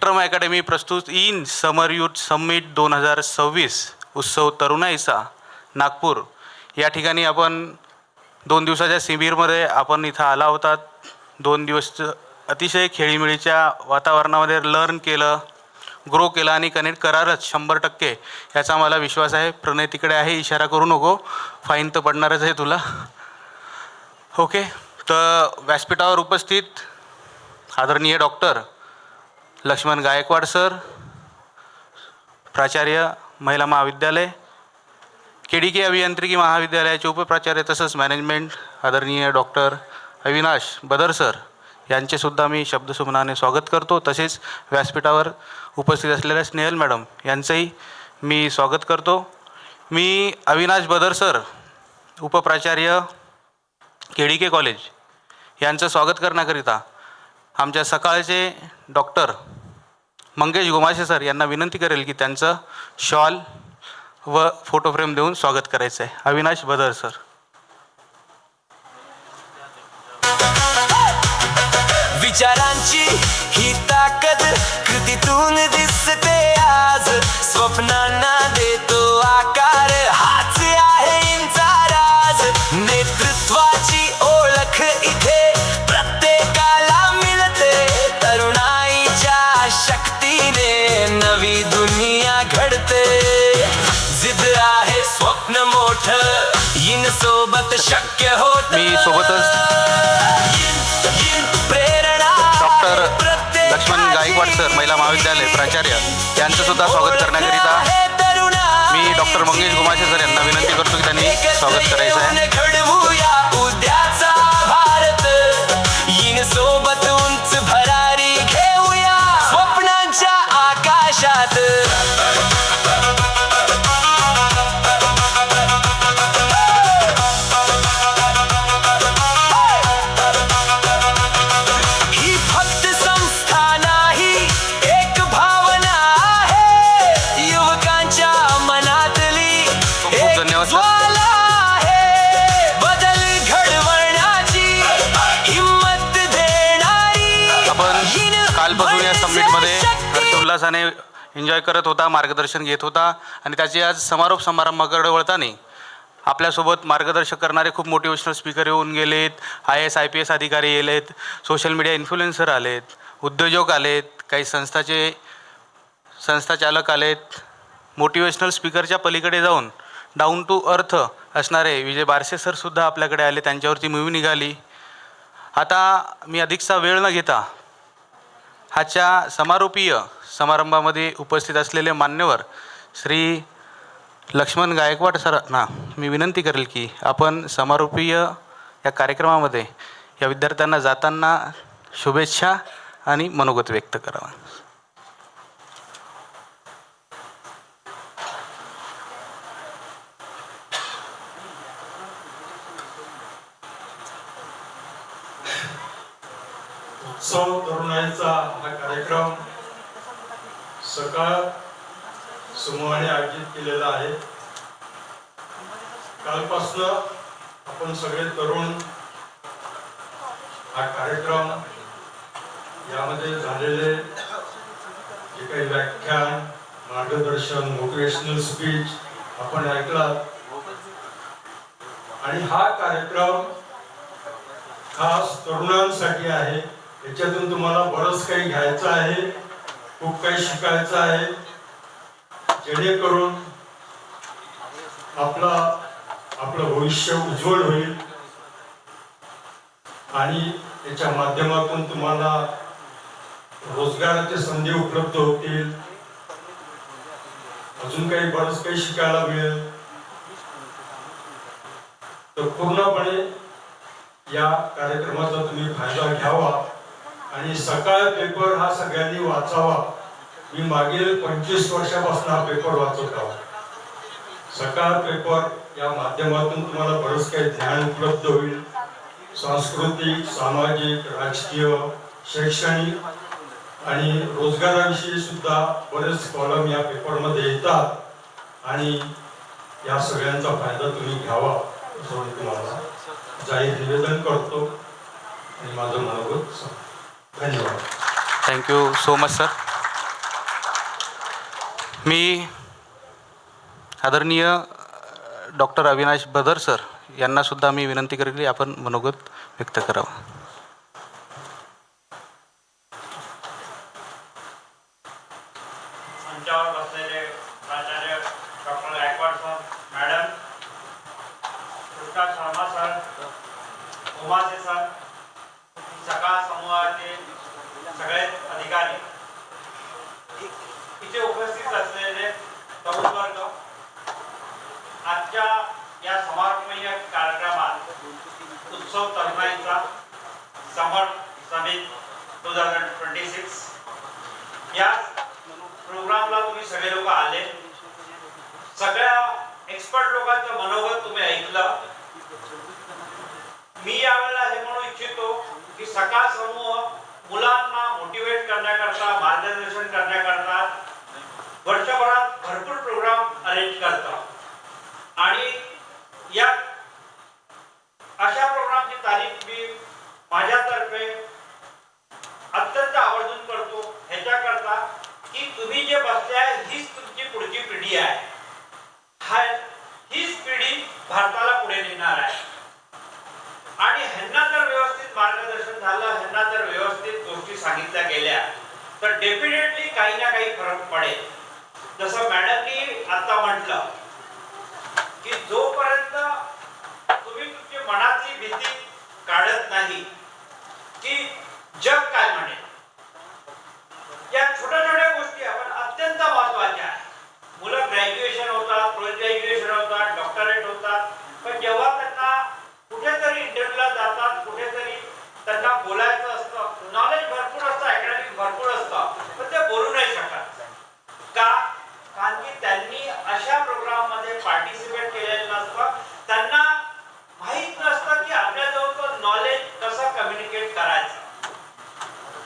मनोरम अकॅडमी प्रस्तुत in summer youth summit 2026 उत्सव तरुणाईचा नागपूर या ठिकाणी आपण 2 दिवसाच्या शिबिरमध्ये आपण इथं आला होतात. 2 दिवस अतिशय खेळीमेळीच्या वातावरणामध्ये लर्न केलं, ग्रो केला आणि कनेक्ट करारच 100% याचा मला विश्वास आहे. प्रणय तिकडे आहे, इशारा करू नको, फाईन तर पडणारच आहे तुला. ओके, तर व्यासपीठावर उपस्थित आदरणीय डॉक्टर लक्ष्मण गायकवाड सर, प्राचार्य महिला महाविद्यालय, KDK अभियांत्रिकी महाविद्यालयाचे उपप्राचार्य तसंच मॅनेजमेंट आदरणीय डॉक्टर अविनाश बदर सर यांचेसुद्धा मी शब्दसुमनाने स्वागत करतो. तसेच व्यासपीठावर उपस्थित असलेल्या स्नेहल मॅडम यांचंही मी स्वागत करतो. मी अविनाश बदर सर, उपप्राचार्य KDK कॉलेज यांचं स्वागत करण्याकरिता आमच्या सकाळचे डॉक्टर मंगेश गोमाशे सर यांना विनंती करेल की त्यांचं शॉल व फोटो फ्रेम देऊन स्वागत करायचं आहे. अविनाश बदर सर. विचारांची ही ताकद कृतीतून दिसते आज, स्वप्नांना देतो आकार, हाच आहे इंचा राज. नेतृत्वाची ओळख इथे प्रत्येकाला मिळते, तरुणाईच्या शक्तीने नवी दुनिया घडते. जिद्द आहे स्वप्न मोठं, इन सोबत शक्य होत. मी सोबतच डॉक्टर लक्ष्मण गायकवाड सर, महिला महाविद्यालय प्राचार्य यांचंसुद्धा स्वागत करण्याकरिता मी डॉक्टर मंगेश गोमाशे सर यांना विनंती करतो की त्यांनी स्वागत करायचं आहे. घडवूया उद्याचा भारत, इन सोबत उंच भरारी घेऊया स्वप्नांच्या आकाशात. कालपासून या समिटमध्ये हर्षोल्लासाने एन्जॉय करत होता, मार्गदर्शन घेत होता आणि त्याची आज समारोप समारंभाकडे वळताना आपल्यासोबत मार्गदर्शन करणारे खूप मोटिवेशनल स्पीकर येऊन गेलेत, IAS IPS अधिकारी गेलेत, सोशल मीडिया इन्फ्लुएन्सर आलेत, उद्योजक आलेत, काही संस्था चालक आलेत. मोटिवेशनल स्पीकरच्या पलीकडे जाऊन डाऊन टू अर्थ असणारे विजय बारसे सरसुद्धा आपल्याकडे आले, त्यांच्यावरती मूव्ही निघाली. आता मी अधिकचा वेळ न घेता ह्याच्या समारोपीय समारंभामध्ये उपस्थित असलेले मान्यवर श्री लक्ष्मण गायकवाड सरांना मी विनंती करेल की आपण समारोपीय या कार्यक्रमामध्ये या विद्यार्थ्यांना जाताना शुभेच्छा आणि मनोगत व्यक्त करावा. उत्सव तरुणाईचा हा कार्यक्रम सकाळ समूहाने आयोजित केलेला आहे. कालपासून आपण सगळे तरुण हा कार्यक्रम यामध्ये झालेले जे काही व्याख्यान, मार्गदर्शन, मोटिवेशनल स्पीच आपण ऐकलात आणि हा कार्यक्रम खास तरुणांसाठी आहे. याच्यातून तुम्हाला बरंच काही घ्यायचं आहे, खूप काही शिकायचं आहे, जेणेकरून आपलं भविष्य उज्ज्वल होईल आणि याच्या माध्यमातून तुम्हाला रोजगाराच्या संधी उपलब्ध होतील, अजून काही बरंच काही शिकायला मिळेल. तर पूर्णपणे या कार्यक्रमाचा तुम्ही फायदा घ्यावा आणि सकाळ पेपर हा सगळ्यांनी वाचावा. मी मागील 25 वर्षापासून हा पेपर वाचत आहोत. सकाळ पेपर या माध्यमातून तुम्हाला बरंच काही ज्ञान उपलब्ध होईल. सांस्कृतिक, सामाजिक, राजकीय, शैक्षणिक आणि रोजगाराविषयी सुद्धा बरेच कॉलम या पेपरमध्ये येतात आणि या सगळ्यांचा फायदा तुम्ही घ्यावा असं मी तुम्हाला जाहीर निवेदन करतो आणि माझं मनोगत. धन्यवाद. Thank you so much sir. मी आदरणीय डॉक्टर अविनाश बदर सर यांनासुद्धा मी विनंती करेन की आपण मनोगत व्यक्त करावं. मंचावर बसलेले प्राचार्य doctor Gaikwad sir, madam, Krishna Sharma sir, Umase sir, Sakal समूहाचे सगळे अधिकारी, इथे उपस्थित असलेले तरुण वर्ग, आजच्या या समारोपीय कार्यक्रमात उत्सव तरुणाईचा समर समिट 2026 या प्रोग्रामला तुम्ही सगळे लोक आले. सगळ्या एक्सपर्ट लोकांचं मनोगत तुम्ही ऐकलं. मी यावेळेला हे म्हणू इच्छितो की सकाळ समूह मुलांना मोटिवेट करण्याकरता, मार्गदर्शन करण्याकरता वर्षभरात भरपूर प्रोग्राम अरेंज करतात आणि या अशा प्रोग्रामची तारीख मी माझ्यातर्फे अत्यंत आवर्जून करतो ह्याच्याकरता की तुम्ही जे बसले आहे हीच तुमची पुढची पिढी आहे. हीच पिढी भारताला पुढे नेणार आहे आणि ह्यांना जर व्यवस्थित मार्गदर्शन झालं, ह्यांना जर व्यवस्थित गोष्टी सांगितल्या गेल्या तर डेफिनेटली काही ना काही फरक पडेल. जसं मॅडमनी आता म्हटलं की जोपर्यंत तुम्ही तुमची मनातली भीती काढत नाही की जग काय म्हणेल, या छोट्या छोट्या गोष्टी आपण अत्यंत महत्त्वाच्या आहेत. मुलं ग्रॅज्युएशन होतात, पोस्ट ग्रॅज्युएशन होतात, डॉक्टरेट होतात, पण जेव्हा त्यांना कुठेतरी इंटरव्ह्यूला जातात, कुठेतरी त्यांना बोलायचं असतं, नॉलेज भरपूर असतं, अकॅडमिक भरपूर असतं, पण ते बोलू नाही शकत. का? कारण की त्यांनी अशा प्रोग्राममध्ये पार्टिसिपेट केलेलं नसतं. त्यांना माहीत नसतं की आपल्याजवळ नॉलेज कसं कम्युनिकेट करायचं.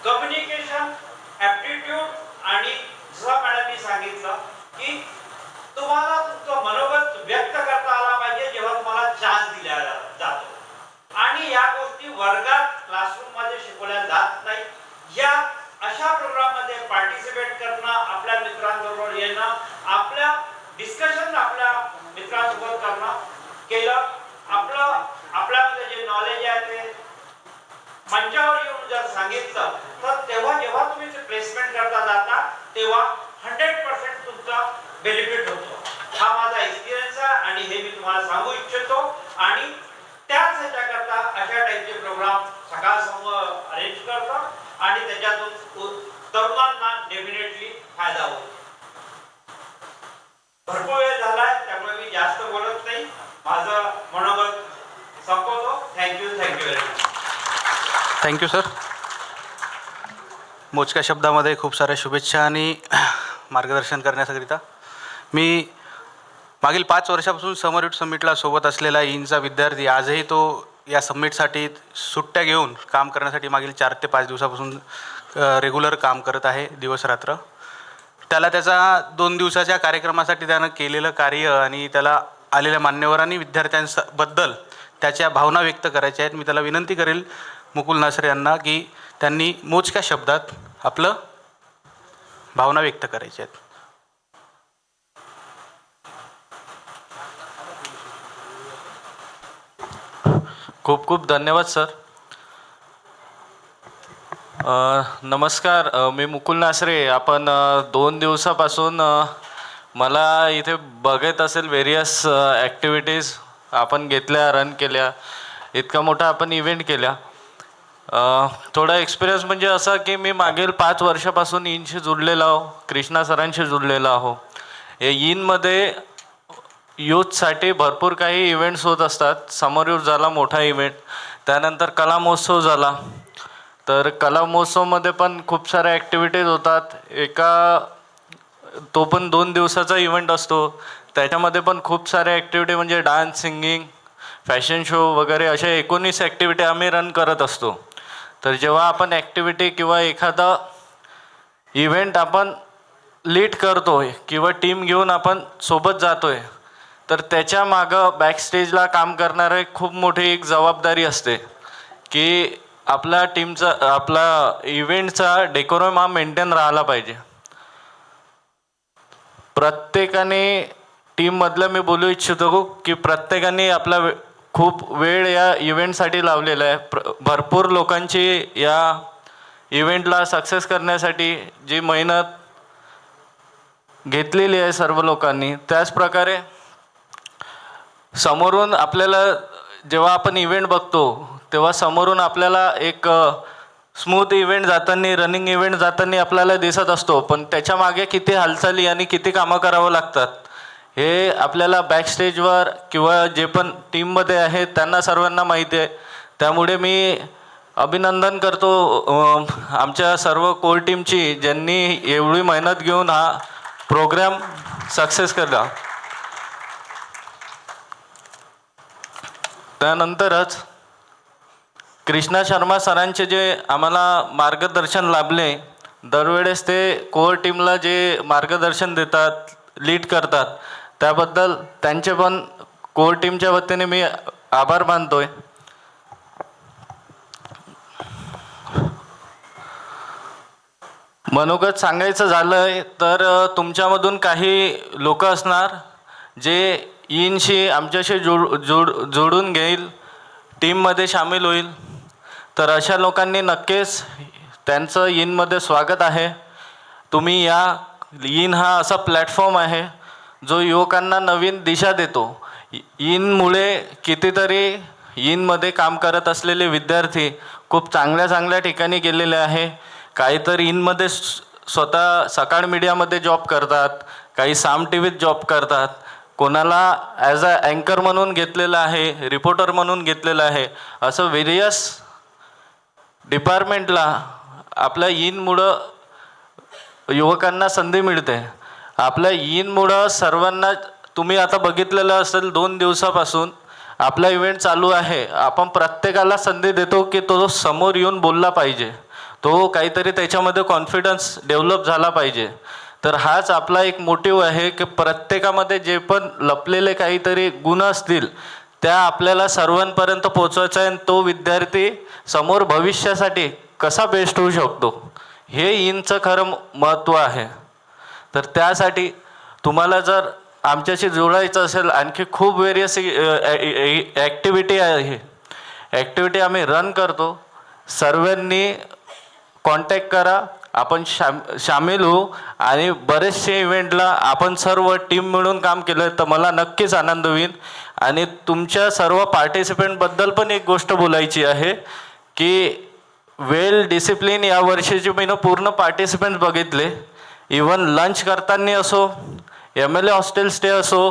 कम्युनिकेशन ॲप्टिट्यूड आणि जसं मॅडमनी सांगितलं की तुम्हाला तुमचं मनोगत व्यक्त करता आला पाहिजे जेव्हा तुम्हाला चान्स दिला जातो आणि या गोष्टी वर्गात क्लासरूम मध्ये शिकवल्या जात नाही. या अशा प्रोग्राम मध्ये पार्टिसिपेट करणं, आपल्या मित्रांबरोबर येणं, आपल्या डिस्कशन आपल्या मित्रांसोबत करणं केलं, आपल्यामध्ये जे नॉलेज आहे ते मंचावर येऊन जर सांगितलं तर तेव्हा जेव्हा तुम्ही प्लेसमेंट करता जाता तेव्हा 100% तुमचा बेनिफिट होतो. हा माझा एक्सपिरियन्स आहे आणि हे मी तुम्हाला सांगू इच्छितो आणि त्याच ह्याच्याकरता अशा टाईपचे प्रोग्राम सकाळ समूह अरेंज करतो आणि त्याच्यातून तरुणांना डेफिनेटली फायदा होतो. भरपूर वेळ झालाय त्यामुळे मी जास्त बोलत नाही, माझं मनोगत संपवतो. Thank you very much. Thank you sir. मोजक्या शब्दामध्ये खूप साऱ्या शुभेच्छा आणि मार्गदर्शन करण्याकरिता. मी मागील 5 वर्षापासून समर युथ समिटला सोबत असलेला ईनचा विद्यार्थी आजही तो या समिटसाठी सुट्ट्या घेऊन काम करण्यासाठी मागील 4 ते 5 दिवसापासून रेग्युलर काम करत आहे, दिवसरात्र. त्याला त्याचा 2 दिवसाच्या कार्यक्रमासाठी त्यानं केलेलं कार्य आणि त्याला आलेल्या मान्यवरांनी विद्यार्थ्यांबद्दल त्याच्या भावना व्यक्त करायच्या आहेत. मी त्याला विनंती करेल मुकुल नासरे यांना की त्यांनी मोजक्या शब्दात आपलं भावना व्यक्त करायच्या आहेत. खूप खूप धन्यवाद सर. नमस्कार, मी मुकुल नासरे. आपण 2 दिवसापासून मला इथे बघत असेल व्हेरियस ॲक्टिव्हिटीज आपण घेतल्या, रन केल्या, इतका मोठा आपण इव्हेंट केल्या. थोडा एक्सपिरियन्स म्हणजे असा की मी मागील 5 वर्षापासून ईनशी जुळलेलो आहो, कृष्णा सरांशी जुळलेलो आहो. या ईनमध्ये यूथसाठी भरपूर काही इव्हेंट्स होत असतात. समर यूथ झाला मोठा इव्हेंट, त्यानंतर कला महोत्सव झाला. तर कला महोत्सवमध्ये पण खूप साऱ्या ॲक्टिव्हिटीज होतात. तो पण 2 दिवसाचा इव्हेंट असतो. त्याच्यामध्ये पण खूप साऱ्या ॲक्टिव्हिटी म्हणजे डान्स, सिंगिंग, फॅशन शो वगैरे अशा 19 ॲक्टिव्हिटी आम्ही रन करत असतो. तर जेव्हा आपण ॲक्टिव्हिटी किंवा एखादा इव्हेंट आपण लीड करतोय किंवा टीम घेऊन आपण सोबत जातोय तर त्याच्या मागं बॅकस्टेजला काम करणारे खूप मोठी एक जबाबदारी असते की आपल्या टीमचा, आपला इव्हेंटचा डेकोरम हा मेंटेन राहिला पाहिजे. प्रत्येकाने टीममधलं मी बोलू इच्छितो की प्रत्येकाने आपला खूप वेळ या इव्हेंटसाठी लावलेला आहे. भरपूर लोकांची या इव्हेंटला सक्सेस करण्यासाठी जी मेहनत घेतलेली आहे सर्व लोकांनी. त्याचप्रकारे समोरून आपल्याला जेव्हा आपण इव्हेंट बघतो तेव्हा समोरून आपल्याला एक स्मूथ इव्हेंट जाताना, रनिंग इव्हेंट जाताना आपल्याला दिसत असतो, पण त्याच्या मागे किती हालचाली आणि किती कामं करावं लागतात हे आपल्याला बॅकस्टेजवर किंवा जे पण टीममध्ये आहेत त्यांना सर्वांना माहिती आहे. त्यामुळे मी अभिनंदन करतो आमच्या सर्व कोर टीमची, ज्यांनी एवढी मेहनत घेऊन हा प्रोग्राम सक्सेस केला. त्यानंतरच कृष्णा शर्मा सरांचे जे आम्हाला मार्गदर्शन लाभले, दरवेळेस ते कोर टीमला जे मार्गदर्शन देतात, लीड करतात, त्याबद्दल त्यांचे पण कोर टीमच्या वतीने मी आभार मानतोय. मनोगत सांगायचं झालं तर तुमच्यामधून काही लोक असणार जे इनशी आमच्याशी जोडून घेईल, टीममध्ये सामील होईल. तर अशा लोकांनी नक्कीच त्यांचं इनमध्ये स्वागत आहे. तुम्ही या इन हा असा प्लॅटफॉर्म आहे जो युवकांना नवीन दिशा देतो. इनमुळे कितीतरी इनमध्ये काम करत असलेले विद्यार्थी खूप चांगल्या चांगल्या ठिकाणी गेलेले आहे. काहीतरी इनमध्ये स्वतः सकाळ मीडियामध्ये जॉब करतात, काही साम टी व्हीत जॉब करतात, कोणाला ॲज अ अँकर म्हणून घेतलेलं आहे, रिपोर्टर म्हणून घेतलेलं आहे. असं व्हेरियस डिपार्टमेंटला आपल्या इनमुळं युवकांना संधी मिळते. आपल्या इनमुळं सर्वांना, तुम्ही आता बघितलेलं असेल 2 दिवसापासून आपला इव्हेंट चालू आहे. आपण प्रत्येकाला संधी देतो की तो समोर येऊन बोलला पाहिजे, तो काहीतरी त्याच्यामध्ये कॉन्फिडन्स डेव्हलप झाला पाहिजे. तर हाच आपला एक मोटिव्ह आहे की प्रत्येकामध्ये जे पण लपलेले काहीतरी गुण असतील त्या आपल्याला सर्वांपर्यंत पोचवायचा आहे, आणि तो विद्यार्थी समोर भविष्यासाठी कसा बेस्ट होऊ शकतो हे इनचं खरं महत्त्व आहे. तर त्यासाठी तुम्हाला जर आमच्याशी जोडायचं असेल, आणखी खूप वेरियस ॲक्टिव्हिटी आहे, ॲक्टिव्हिटी आम्ही रन करतो. सर्वांनी कॉन्टॅक्ट करा, आपण सामील होऊ, आणि बरेचसे इव्हेंटला आपण सर्व टीम मिळून काम केलं तर मला नक्कीच आनंद होईल. आणि तुमच्या सर्व पार्टिसिपेंटबद्दल पण एक गोष्ट बोलायची आहे की वेल डिसिप्लिन या वर्षीचे मी पूर्ण पार्टिसिपेंट्स बघितले. इवन लंच करताना असो, MLA हॉस्टेल स्टे असो,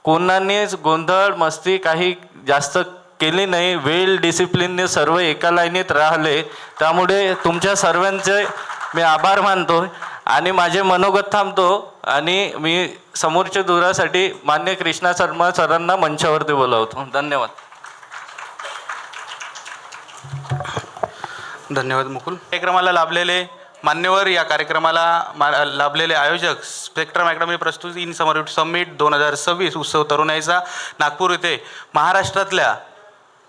कोणानेच गोंधळ मस्ती काही जास्त केली नाही. वेल डिसिप्लिनने सर्व एका लाईनीत राहिले. त्यामुळे तुमच्या सर्वांचे मी आभार मानतो आणि माझे मनोगत थांबतो, आणि मी समोरच्या दुरासाठी मान्य कृष्णा शर्मा सरांना मंचावरती बोलावतो. धन्यवाद. धन्यवाद मुकुल. कार्यक्रमाला लाभलेले मान्यवर, या कार्यक्रमाला लाभलेले आयोजक, स्पेक्ट्रम अकॅडमी प्रस्तुत इन समर समिट 2026 उत्सव तरुणाईचा नागपूर येथे महाराष्ट्रातल्या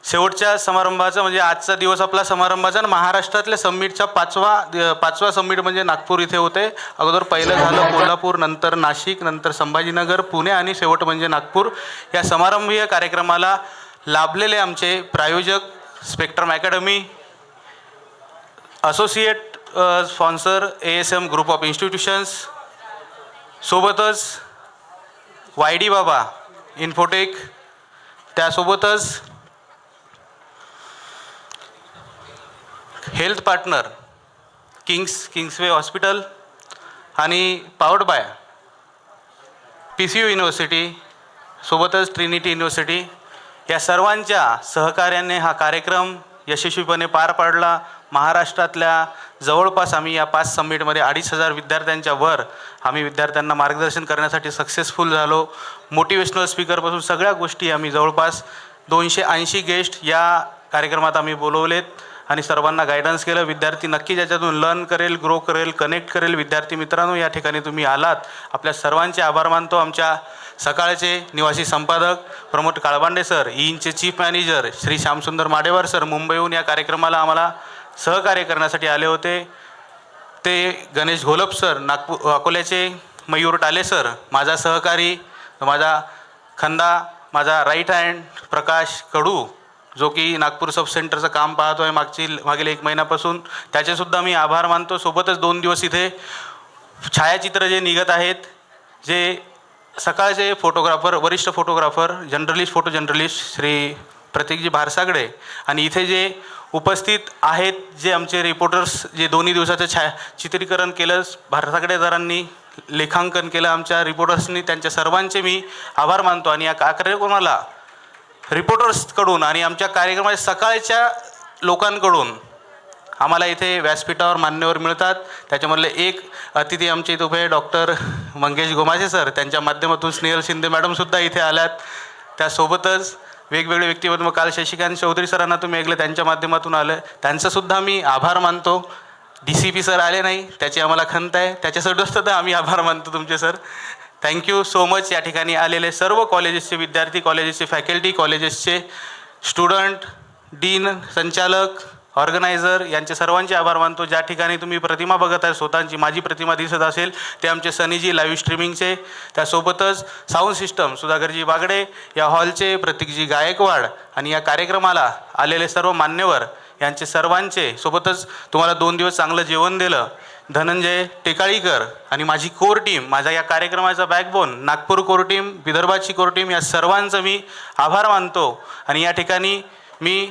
शेवटच्या समारंभाचा, म्हणजे आजचा दिवस आपला समारंभाचा, आणि महाराष्ट्रातल्या समिटचा पाचवा समिट म्हणजे नागपूर इथे होते. अगोदर पहिलं झालं कोल्हापूर, नंतर नाशिक, नंतर संभाजीनगर, पुणे, आणि शेवट म्हणजे नागपूर. या समारंभीय कार्यक्रमाला लाभलेले आमचे प्रायोजक spectrum academy, associate sponsor ASM group of institutions, सोबतच YD बाबा इन्फोटेक, त्यासोबतच हेल्थ पार्टनर किंग्सवे हॉस्पिटल, आणि पावर्ड बाय PCU युनिव्हर्सिटी, सोबतच ट्रिनिटी युनिव्हर्सिटी, या सर्वांच्या सहकार्याने हा कार्यक्रम यशस्वीपणे पार पाडला. महाराष्ट्रातल्या जवळपास आम्ही या 5 समिटमध्ये 2,500 विद्यार्थ्यांच्या वर आम्ही विद्यार्थ्यांना मार्गदर्शन करण्यासाठी सक्सेसफुल झालो. मोटिवेशनल स्पीकरपासून सगळ्या गोष्टी आम्ही जवळपास 280 गेस्ट या कार्यक्रमात आम्ही बोलवलेत आणि सर्वांना गायडन्स केलं. विद्यार्थी नक्की त्याच्यातून लर्न करेल, ग्रो करेल, कनेक्ट करेल. विद्यार्थी मित्रांनो, या ठिकाणी तुम्ही आलात, आपल्या सर्वांचे आभार मानतो. आमच्या सकाळचे निवासी संपादक प्रमोद काळबांडे सर, ईनचे chief manager Shri Shyamsundar Madewar sir मुंबईहून या कार्यक्रमाला आम्हाला सहकार्य करण्यासाठी आले होते. ते गणेश घोलप सर अकोल्याचे, मयूर टाले सर, माझा सहकारी, माझा खंदा, माझा राईट हँड प्रकाश कडू, जो की नागपूर सब सेंटरचं काम पाहतो आहे मागील 1 महिन्यापासून, त्याचेसुद्धा मी आभार मानतो. सोबतच 2 दिवस इथे छायाचित्र जे निघत आहेत, जे सकाळचे फोटोग्राफर, वरिष्ठ photographer, photo journalist Shri Pratikji भारसागडे, आणि इथे जे उपस्थित आहेत जे आमचे रिपोर्टर्स, जे 2 दिवसाचं चित्रीकरण केलं, भारसागडे सरांनी लेखांकन केलं आमच्या रिपोर्टर्सनी, त्यांच्या सर्वांचे मी आभार मानतो. आणि या कार्यक्रमाला रिपोर्टर्सकडून आणि आमच्या कार्यक्रमाच्या सकाळच्या लोकांकडून आम्हाला इथे व्यासपीठावर मान्यवर मिळतात. त्याच्यामधले एक अतिथी आमचे इथे उभे डॉक्टर मंगेश गोमासे सर, त्यांच्या माध्यमातून स्नेहल शिंदे मॅडमसुद्धा इथे आल्यात. त्यासोबतच वेगवेगळे व्यक्तिमत्व, काल शशिकांत चौधरी सरांना तुम्ही ऐकलं, त्यांच्या माध्यमातून आलं, त्यांचासुद्धा मी आभार मानतो. DCP सर आले नाही, त्याची आम्हाला खंत आहे, त्याच्यासुद्धा आम्ही आभार मानतो तुमचे सर. Thank you so much. या ठिकाणी आलेले सर्व कॉलेजेसचे विद्यार्थी, कॉलेजेसचे फॅकल्टी, कॉलेजेसचे स्टुडंट, डीन, संचालक, ऑर्गनायझर यांचे सर्वांचे आभार मानतो. ज्या ठिकाणी तुम्ही प्रतिमा बघत आहे स्वतःची, माझी प्रतिमा दिसत असेल, ते आमचे सनीजी लाईव्ह स्ट्रीमिंगचे. त्यासोबतच साऊंड सिस्टम सुधाकरजी बागडे, या हॉलचे प्रतीकजी गायकवाड, आणि या कार्यक्रमाला आलेले सर्व मान्यवर यांचे सर्वांचे, सोबतच तुम्हाला 2 दिवस चांगलं जेवण दिलं धनंजय टेकाळीकर आणि माझी कोर टीम, माझ्या या कार्यक्रमाचा बॅकबोन नागपूर कोर टीम, विदर्भाची कोर टीम, या सर्वांचं मी आभार मानतो. आणि या ठिकाणी मी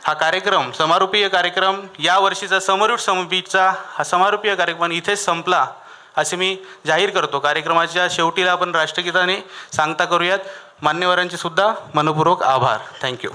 हा कार्यक्रम, समारोपीय कार्यक्रम, या वर्षीचा समर्पितचा हा समारोपीय कार्यक्रम इथेच संपला असे मी जाहीर करतो. कार्यक्रमाच्या शेवटीला आपण राष्ट्रगीताने सांगता करूयात. मान्यवरांचे सुद्धा मनपूर्वक आभार. थँक्यू.